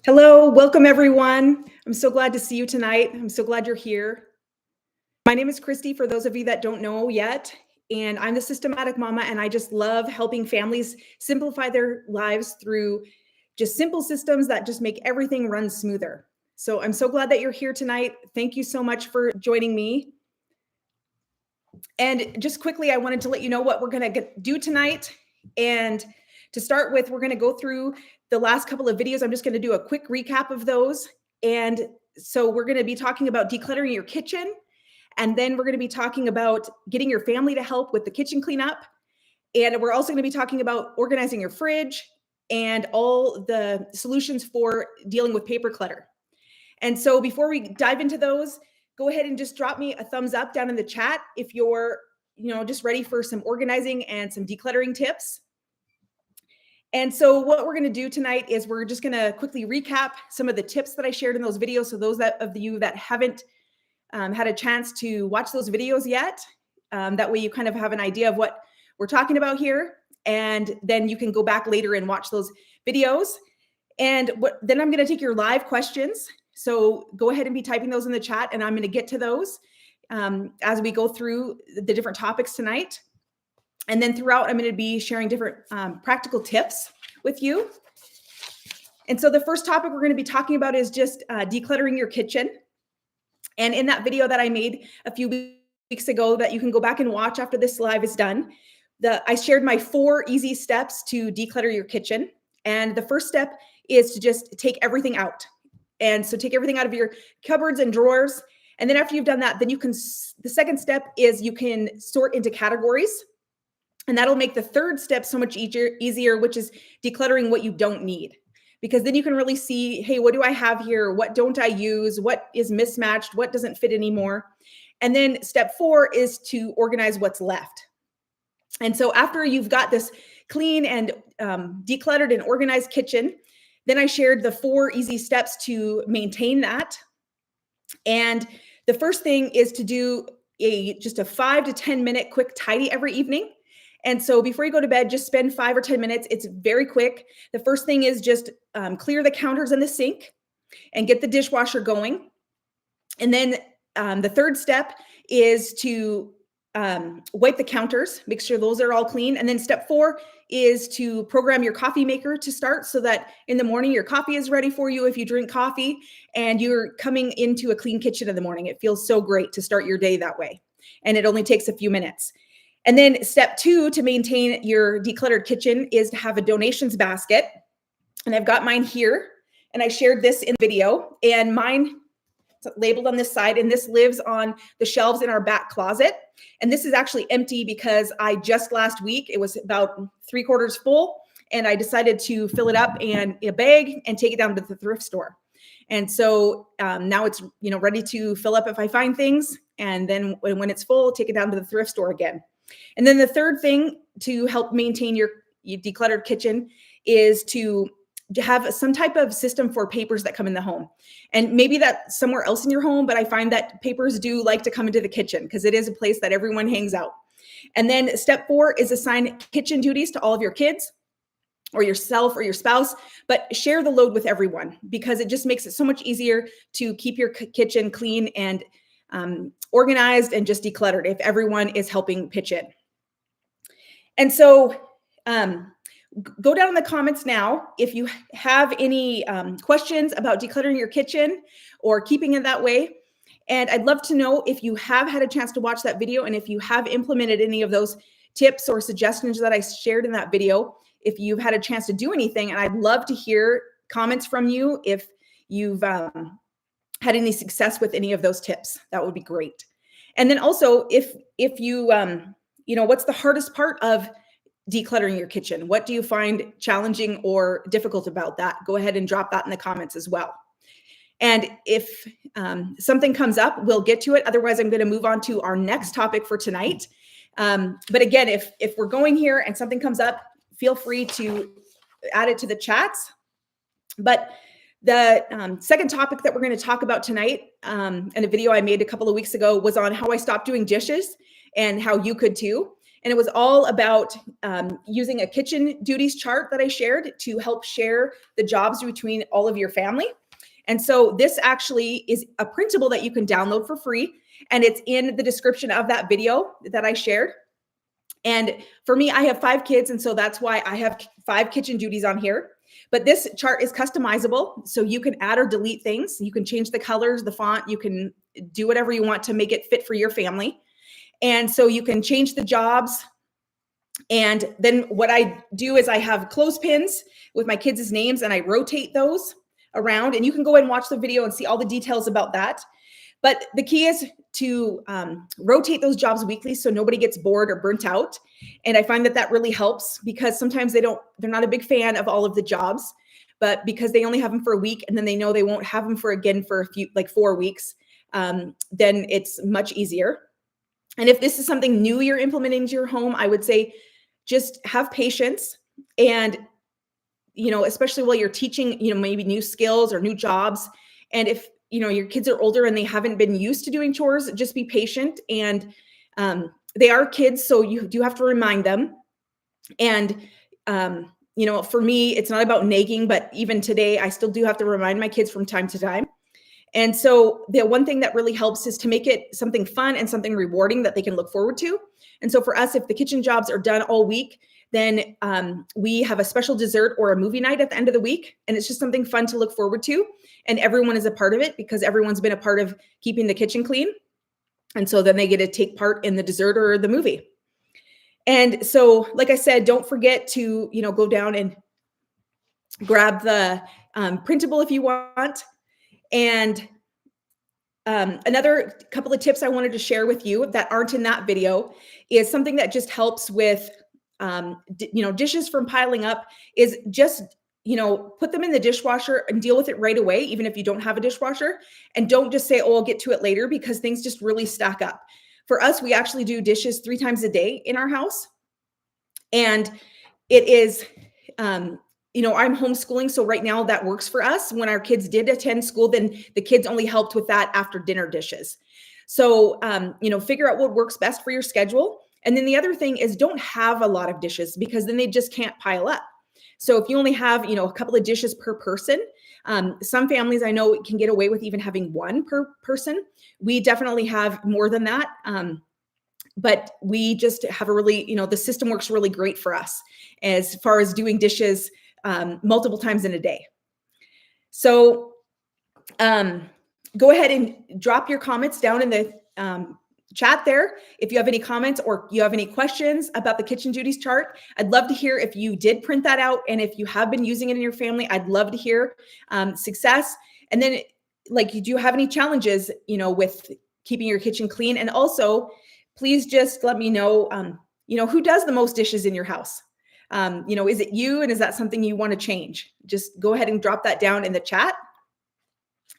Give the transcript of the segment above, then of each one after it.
Hello, welcome everyone. I'm so glad to see you tonight. I'm so glad you're here. My name is Christy, for those of you that don't know yet, and I'm the Systematic Mama, and I just love helping families simplify their lives through just simple systems that just make everything run smoother. So I'm so glad that you're here tonight. Thank you so much for joining me. And just quickly, I wanted to let you know what we're going to do tonight. And to start with, we're going to go through the last couple of videos. I'm just going to do a quick recap of those. And so we're going to be talking about decluttering your kitchen. And then we're going to be talking about getting your family to help with the kitchen cleanup. And we're also going to be talking about organizing your fridge and all the solutions for dealing with paper clutter. And so before we dive into those, go ahead and just drop me a thumbs up down in the chat if you're, just ready for some organizing and some decluttering tips. And so what we're going to do tonight is we're just going to quickly recap some of the tips that I shared in those videos. So those of you that haven't had a chance to watch those videos yet, that way you kind of have an idea of what we're talking about here. And then you can go back later and watch those videos. And then I'm going to take your live questions. So go ahead and be typing those in the chat, and I'm going to get to those as we go through the different topics tonight. And then throughout, I'm going to be sharing different practical tips with you. And so the first topic we're going to be talking about is just decluttering your kitchen. And in that video that I made a few weeks ago that you can go back and watch after this live is done, I shared my 4 easy steps to declutter your kitchen. And the first step is to just take everything out. And so take everything out of your cupboards and drawers. And then after you've done that, then the second step is you can sort into categories. And that'll make the third step so much easier, which is decluttering what you don't need. Because then you can really see, hey, what do I have here? What don't I use? What is mismatched? What doesn't fit anymore? And then step 4 is to organize what's left. And so after you've got this clean and decluttered and organized kitchen, then I shared the 4 easy steps to maintain that. And the first thing is to do just a 5 to 10 minute quick tidy every evening. And so before you go to bed, just spend 5 or 10 minutes. It's very quick. The first thing is just clear the counters and the sink and get the dishwasher going. And then the third step is to wipe the counters, make sure those are all clean. And then step 4 is to program your coffee maker to start so that in the morning your coffee is ready for you if you drink coffee and you're coming into a clean kitchen in the morning. It feels so great to start your day that way. And it only takes a few minutes. And then step 2 to maintain your decluttered kitchen is to have a donations basket. And I've got mine here, and I shared this in the video, and mine is labeled on this side, and this lives on the shelves in our back closet. And this is actually empty because I just last week, it was about 3/4 full, and I decided to fill it up in a bag and take it down to the thrift store. And so now it's ready to fill up if I find things, and then when it's full, take it down to the thrift store again. And then the third thing to help maintain your decluttered kitchen is to have some type of system for papers that come in the home. And maybe that's somewhere else in your home, but I find that papers do like to come into the kitchen because it is a place that everyone hangs out. And then step 4 is assign kitchen duties to all of your kids or yourself or your spouse, but share the load with everyone because it just makes it so much easier to keep your kitchen clean and organized and just decluttered if everyone is helping pitch in. And so go down in the comments now if you have any questions about decluttering your kitchen or keeping it that way. And I'd love to know if you have had a chance to watch that video and if you have implemented any of those tips or suggestions that I shared in that video, if you've had a chance to do anything. And I'd love to hear comments from you if you've had any success with any of those tips. That would be great. And then also if you, what's the hardest part of decluttering your kitchen? What do you find challenging or difficult about that? Go ahead and drop that in the comments as well. And if something comes up, we'll get to it. Otherwise, I'm going to move on to our next topic for tonight. But again, if we're going here and something comes up, feel free to add it to the chats. But the second topic that we're going to talk about tonight, and a video I made a couple of weeks ago, was on how I stopped doing dishes and how you could too. And it was all about using a kitchen duties chart that I shared to help share the jobs between all of your family. And so this actually is a printable that you can download for free. And it's in the description of that video that I shared. And for me, I have 5 kids. And so that's why I have 5 kitchen duties on here. But this chart is customizable. So you can add or delete things. You can change the colors, the font. You can do whatever you want to make it fit for your family. And so you can change the jobs. And then what I do is I have clothespins with my kids' names and I rotate those around. And you can go and watch the video and see all the details about that. But the key is to rotate those jobs weekly so nobody gets bored or burnt out. And I find that that really helps because sometimes they're not a big fan of all of the jobs, but because they only have them for a week and then they know they won't have them for 4 weeks, then it's much easier. And if this is something new you're implementing to your home, I would say just have patience and, especially while you're teaching, maybe new skills or new jobs. And if, your kids are older and they haven't been used to doing chores, just be patient. And they are kids, so you do have to remind them. And, for me, it's not about nagging, but even today, I still do have to remind my kids from time to time. And so the one thing that really helps is to make it something fun and something rewarding that they can look forward to. And so for us, if the kitchen jobs are done all week, then we have a special dessert or a movie night at the end of the week. And it's just something fun to look forward to. And everyone is a part of it because everyone's been a part of keeping the kitchen clean. And so then they get to take part in the dessert or the movie. And so, like I said, don't forget to, go down and grab the printable if you want. And another couple of tips I wanted to share with you that aren't in that video is something that just helps with, dishes from piling up is just, put them in the dishwasher and deal with it right away, even if you don't have a dishwasher. And don't just say, oh, I'll get to it later, because things just really stack up. For us, we actually do dishes 3 times a day in our house. And it is, I'm homeschooling. So right now that works for us. When our kids did attend school, then the kids only helped with that after dinner dishes. So, figure out what works best for your schedule. And then the other thing is don't have a lot of dishes because then they just can't pile up. So if you only have, a couple of dishes per person, some families I know can get away with even having 1 per person. We definitely have more than that. But we just have a really, the system works really great for us as far as doing dishes multiple times in a day. So go ahead and drop your comments down in the chat there. If you have any comments or you have any questions about the kitchen duties chart, I'd love to hear if you did print that out. And if you have been using it in your family, I'd love to hear success. And then do you have any challenges, with keeping your kitchen clean? And also, please just let me know, who does the most dishes in your house? Is it you? And is that something you want to change? Just go ahead and drop that down in the chat.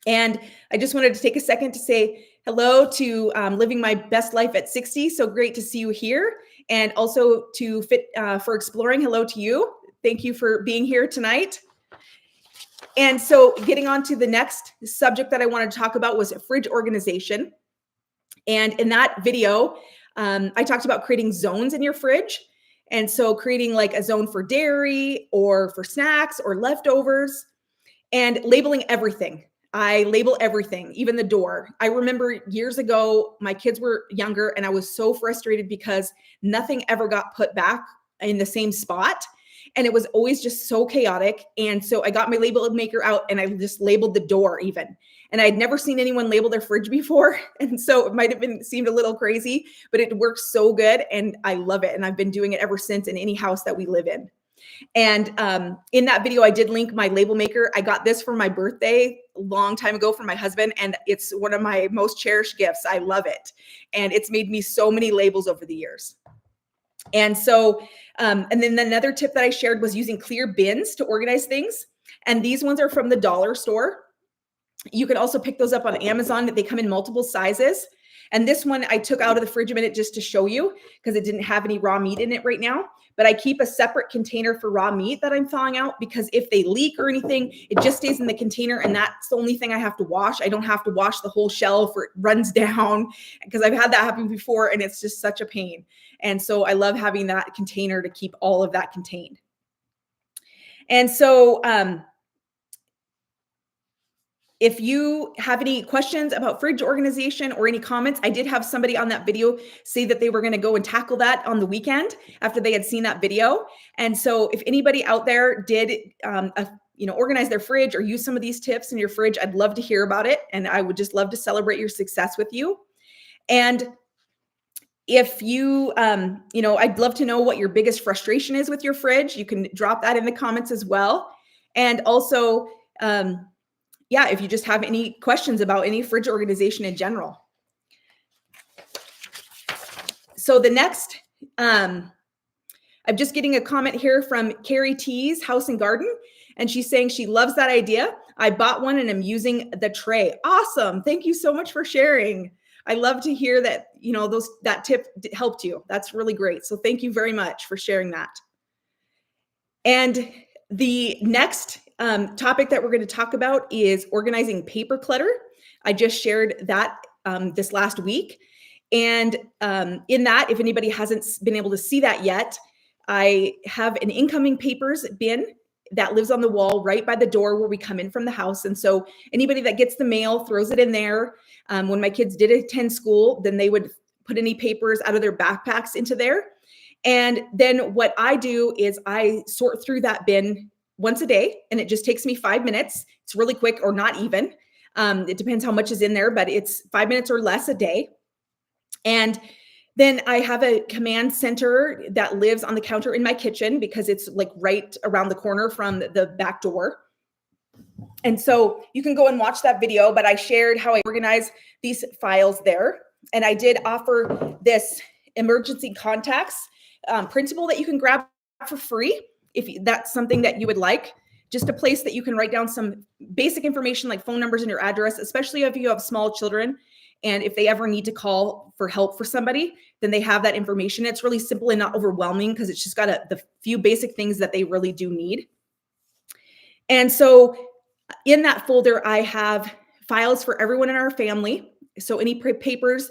And I just wanted to take a second to say hello to Living My Best Life at 60. So great to see you here. And also to Fit for Exploring. Hello to you. Thank you for being here tonight. And so getting on to the next subject that I wanted to talk about was fridge organization. And in that video, I talked about creating zones in your fridge. And so creating like a zone for dairy or for snacks or leftovers and labeling everything. I label everything, even the door. I remember years ago, my kids were younger and I was so frustrated because nothing ever got put back in the same spot. And it was always just so chaotic. And so I got my label maker out and I just labeled the door even. And I'd never seen anyone label their fridge before. And so it might've seemed a little crazy, but it works so good. And I love it. And I've been doing it ever since in any house that we live in. And in that video, I did link my label maker. I got this for my birthday a long time ago from my husband. And it's one of my most cherished gifts. I love it. And it's made me so many labels over the years. And so, and then another tip that I shared was using clear bins to organize things. And these ones are from the dollar store. You can also pick those up on Amazon. They come in multiple sizes. And this one I took out of the fridge a minute just to show you because it didn't have any raw meat in it right now. But I keep a separate container for raw meat that I'm thawing out because if they leak or anything, it just stays in the container. And that's the only thing I have to wash. I don't have to wash the whole shelf or it runs down because I've had that happen before and it's just such a pain. And so I love having that container to keep all of that contained. And so, if you have any questions about fridge organization or any comments, I did have somebody on that video say that they were going to go and tackle that on the weekend after they had seen that video. And so if anybody out there did, organize their fridge or use some of these tips in your fridge, I'd love to hear about it. And I would just love to celebrate your success with you. And if you, I'd love to know what your biggest frustration is with your fridge. You can drop that in the comments as well. And also, if you just have any questions about any fridge organization in general. So the next, I'm just getting a comment here from Carrie T's House and Garden, and she's saying she loves that idea. I bought one and I'm using the tray. Awesome. Thank you so much for sharing. I love to hear that, that tip helped you. That's really great. So thank you very much for sharing that. And the next topic that we're going to talk about is organizing paper clutter. I just shared that this last week. And in that, if anybody hasn't been able to see that yet, I have an incoming papers bin that lives on the wall right by the door where we come in from the house. And so anybody that gets the mail throws it in there. When my kids did attend school, then they would put any papers out of their backpacks into there. And then what I do is I sort through that bin once a day, and it just takes me 5 minutes. It's really quick, or not even. It depends how much is in there, but it's 5 minutes or less a day. And then I have a command center that lives on the counter in my kitchen because it's like right around the corner from the back door. And so you can go and watch that video, but I shared how I organize these files there. And I did offer this emergency contacts printable that you can grab for free if that's something that you would like. Just a place that you can write down some basic information like phone numbers and your address, especially if you have small children. And if they ever need to call for help for somebody, then they have that information. It's really simple and not overwhelming because it's just got the few basic things that they really do need. And so in that folder, I have files for everyone in our family. So any papers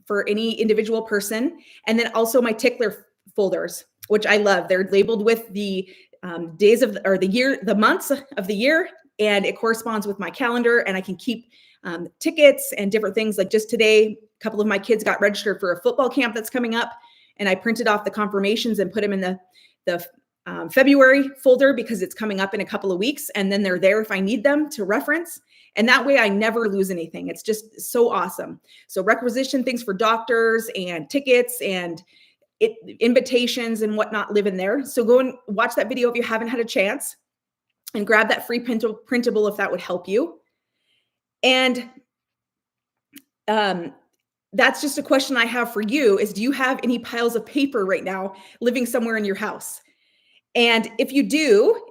for any individual person. And then also my tickler folders, which I love. They're labeled with the days of the year, the months of the year, and it corresponds with my calendar. And I can keep tickets and different things. Like just today, a couple of my kids got registered for a football camp that's coming up, and I printed off the confirmations and put them in the February folder because it's coming up in a couple of weeks, and then they're there if I need them to reference. And that way I never lose anything. It's just so awesome. So requisition things for doctors and tickets and invitations and whatnot live in there. So go and watch that video if you haven't had a chance, and grab that free printable if that would help you. And that's just a question I have for you is, do you have any piles of paper right now living somewhere in your house? And if you do,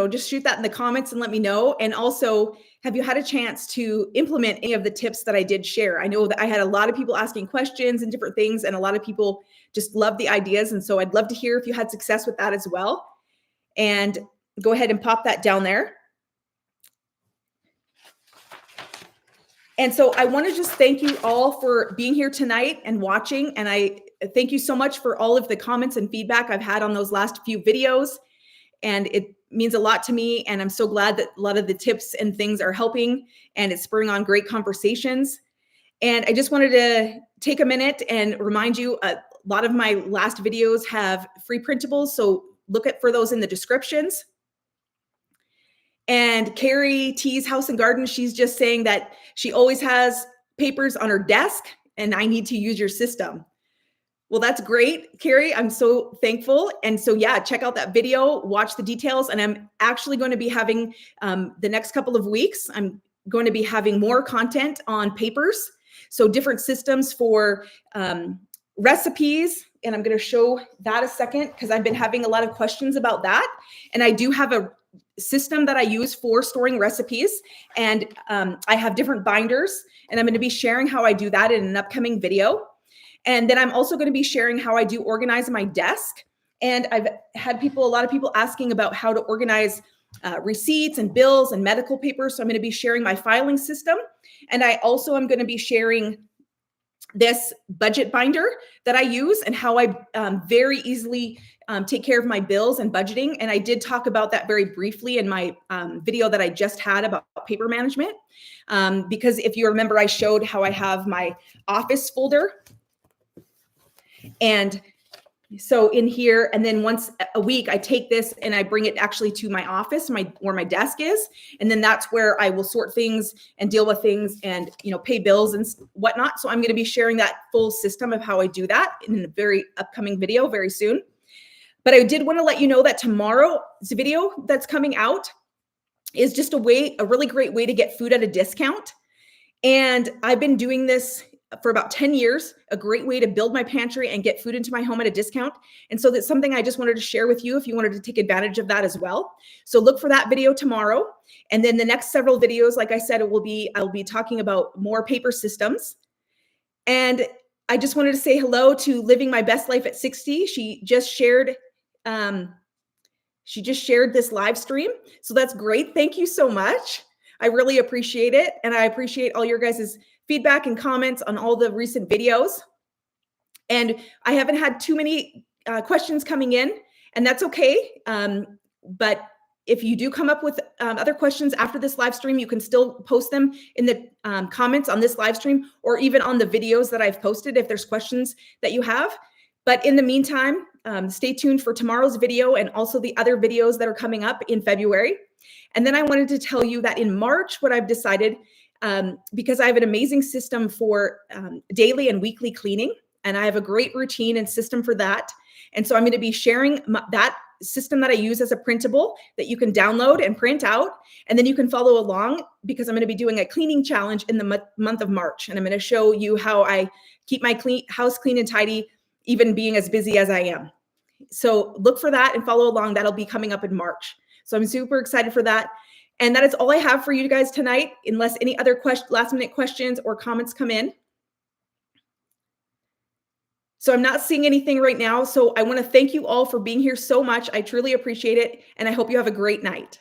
just shoot that in the comments and let me know. And also, have you had a chance to implement any of the tips that I did share? I know that I had a lot of people asking questions and different things, and a lot of people just love the ideas. And so I'd love to hear if you had success with that as well. And go ahead and pop that down there. And so I want to just thank you all for being here tonight and watching. And I thank you so much for all of the comments and feedback I've had on those last few videos. And it means a lot to me. And I'm so glad that a lot of the tips and things are helping, and it's spurring on great conversations. And I just wanted to take a minute and remind you, a lot of my last videos have free printables. So look for those in the descriptions. And Carrie T's House and Garden, she's just saying that she always has papers on her desk and I need to use your system. Well, that's great, Carrie. I'm so thankful. And so, yeah, check out that video, watch the details. And I'm actually going to be having the next couple of weeks, I'm going to be having more content on papers. So different systems for recipes. And I'm going to show that a second because I've been having a lot of questions about that. And I do have a system that I use for storing recipes. And I have different binders, and I'm going to be sharing how I do that in an upcoming video. And then I'm also going to be sharing how I do organize my desk. And I've had a lot of people asking about how to organize receipts and bills and medical papers. So I'm going to be sharing my filing system. And I also am going to be sharing this budget binder that I use and how I very easily take care of my bills and budgeting. And I did talk about that very briefly in my video that I just had about paper management. Because if you remember, I showed how I have my office folder. And so in here, and then once a week, I take this and I bring it actually to my office, where my desk is. And then that's where I will sort things and deal with things and, pay bills and whatnot. So I'm going to be sharing that full system of how I do that in a very upcoming video very soon. But I did want to let you know that tomorrow's video that's coming out is just a really great way to get food at a discount. And I've been doing this for about 10 years, a great way to build my pantry and get food into my home at a discount. And so that's something I just wanted to share with you if you wanted to take advantage of that as well. So look for that video tomorrow. And then the next several videos, like I said, I'll be talking about more paper systems. And I just wanted to say hello to Living My Best Life at 60. She just shared this live stream. So that's great. Thank you so much. I really appreciate it. And I appreciate all your guys' feedback and comments on all the recent videos. And I haven't had too many questions coming in, and that's okay. But if you do come up with other questions after this live stream, you can still post them in the comments on this live stream, or even on the videos that I've posted if there's questions that you have. But in the meantime, stay tuned for tomorrow's video and also the other videos that are coming up in February. And then I wanted to tell you that in March, what I've decided, because I have an amazing system for daily and weekly cleaning, and I have a great routine and system for that. And so I'm going to be sharing that system that I use as a printable that you can download and print out, and then you can follow along, because I'm going to be doing a cleaning challenge in the month of March. And I'm going to show you how I keep my house clean and tidy, even being as busy as I am. So look for that and follow along. That'll be coming up in March. So I'm super excited for that. And that is all I have for you guys tonight, unless any other last minute questions or comments come in. So I'm not seeing anything right now. So I want to thank you all for being here so much. I truly appreciate it. And I hope you have a great night.